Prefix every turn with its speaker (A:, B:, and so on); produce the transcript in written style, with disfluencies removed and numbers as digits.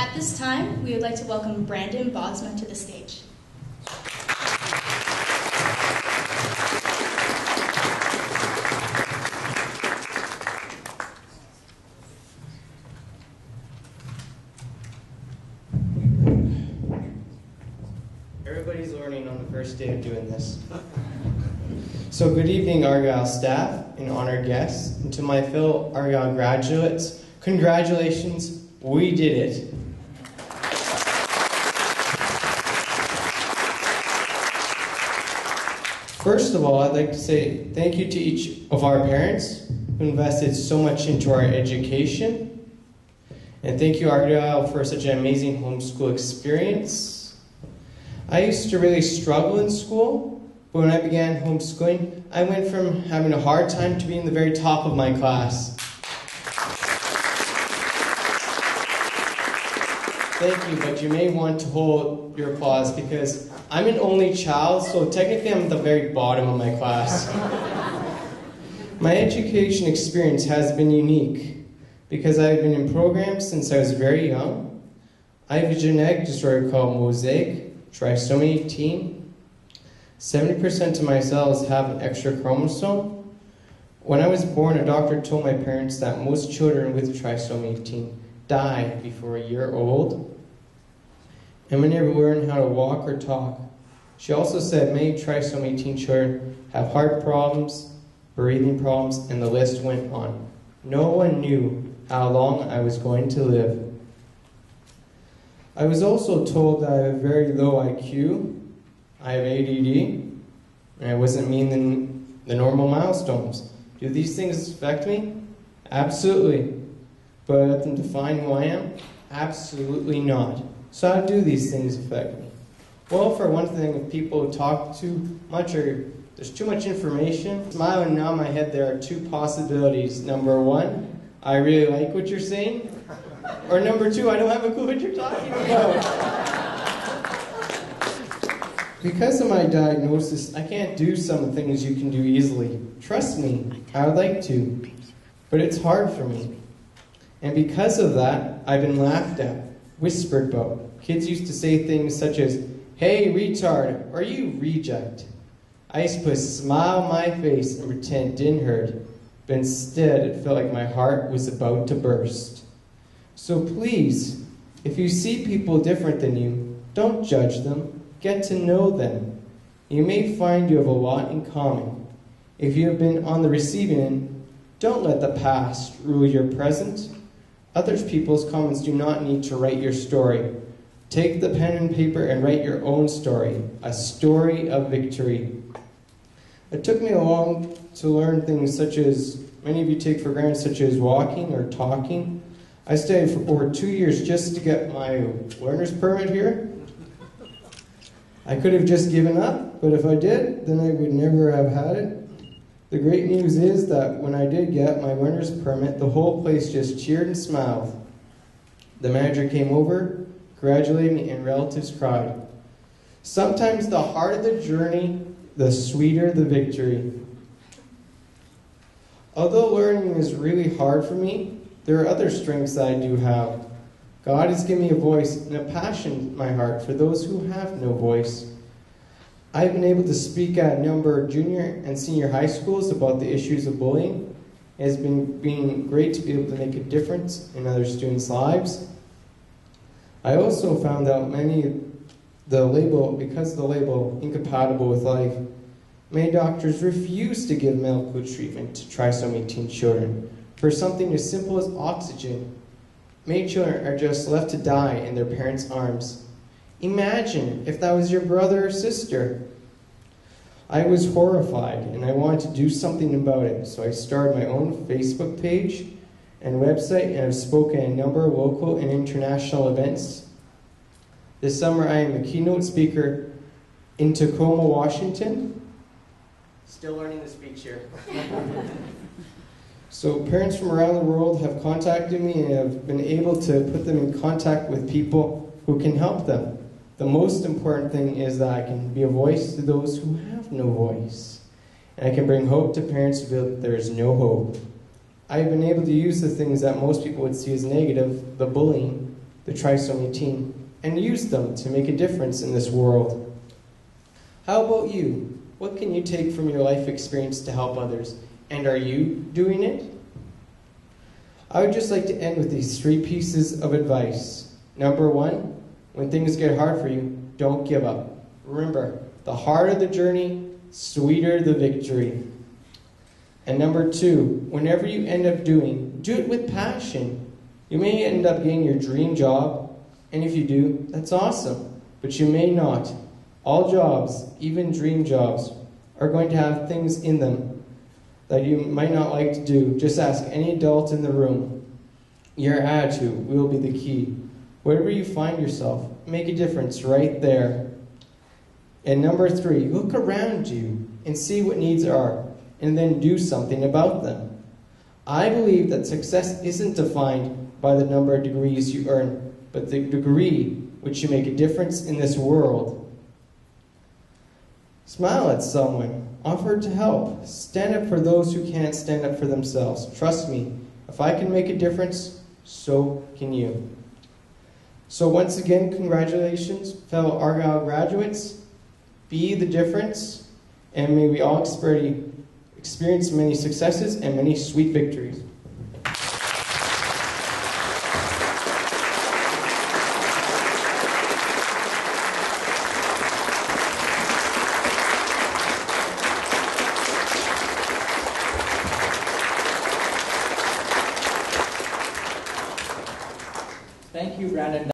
A: At this time, we would like to welcome Brandon Bosma to the stage.
B: Everybody's learning on the first day of doing this. So good evening, Argyle staff and honored guests, and to my fellow Argyle graduates, congratulations, we did it. First of all, I'd like to say thank you to each of our parents who invested so much into our education. And thank you, Argyle, for such an amazing homeschool experience. I used to really struggle in school, but when I began homeschooling, I went from having a hard time to being the very top of my class. Thank you, but you may want to hold your applause because I'm an only child, so technically I'm at the very bottom of my class. My education experience has been unique because I've been in programs since I was very young. I have a genetic disorder called Mosaic Trisomy 70% of my cells have an extra chromosome. When I was born, a doctor told my parents that most children with trisomy 18 die before a year old, and many never learn how to walk or talk. She also said many trisomy 18 children have heart problems, breathing problems, and the list went on. No one knew how long I was going to live. I was also told that I have a very low IQ, I have ADD, and I wasn't meeting the normal milestones. Do these things affect me? Absolutely. But let them define who I am? Absolutely not. So how do these things affect me? Well, for one thing, if people talk too much or there's too much information, smile and nod my head, there are two possibilities. Number one, I really like what you're saying. Or number two, I don't have a clue what you're talking about. Because of my diagnosis, I can't do some things you can do easily. Trust me, I would like to, but it's hard for me. And because of that, I've been laughed at, whispered about. Kids used to say things such as, "Hey, retard," or "You reject." I used to put a smile on my face and pretend it didn't hurt, but instead it felt like my heart was about to burst. So please, if you see people different than you, don't judge them. Get to know them. You may find you have a lot in common. If you have been on the receiving end, don't let the past rule your present. Other people's comments do not need to write your story. Take the pen and paper and write your own story, a story of victory. It took me a long to learn things such as many of you take for granted, such as walking or talking. I studied for over 2 years just to get my learner's permit here. I could have just given up, but if I did, then I would never have had it. The great news is that when I did get my learner's permit, the whole place just cheered and smiled. The manager came over, congratulated me, and relatives cried. Sometimes the harder the journey, the sweeter the victory. Although learning is really hard for me, there are other strengths that I do have. God has given me a voice and a passion in my heart for those who have no voice. I've been able to speak at a number of junior and senior high schools about the issues of bullying. It has been great to be able to make a difference in other students' lives. I also found out because of the label incompatible with life, many doctors refuse to give medical treatment to trisomy 18 children for something as simple as oxygen. Many children are just left to die in their parents' arms. Imagine if that was your brother or sister. I was horrified and I wanted to do something about it, so I started my own Facebook page and website and have spoken at a number of local and international events. This summer I am a keynote speaker in Tacoma, Washington. Still learning to speak here. So parents from around the world have contacted me and have been able to put them in contact with people who can help them. The most important thing is that I can be a voice to those who have no voice. And I can bring hope to parents who feel that there is no hope. I've been able to use the things that most people would see as negative, the bullying, the Trisomy team, and use them to make a difference in this world. How about you? What can you take from your life experience to help others? And are you doing it? I would just like to end with these 3 pieces of advice. Number 1, when things get hard for you, don't give up. Remember, the harder the journey, sweeter the victory. And number 2, whenever you end up doing, do it with passion. You may end up getting your dream job, and if you do, that's awesome. But you may not. All jobs, even dream jobs, are going to have things in them that you might not like to do. Just ask any adult in the room. Your attitude will be the key. Wherever you find yourself, make a difference right there. And number 3, look around you and see what needs are, and then do something about them. I believe that success isn't defined by the number of degrees you earn, but the degree which you make a difference in this world. Smile at someone. Offer to help. Stand up for those who can't stand up for themselves. Trust me, if I can make a difference, so can you. So once again, congratulations, fellow Argyle graduates. Be the difference, and may we all experience many successes and many sweet victories.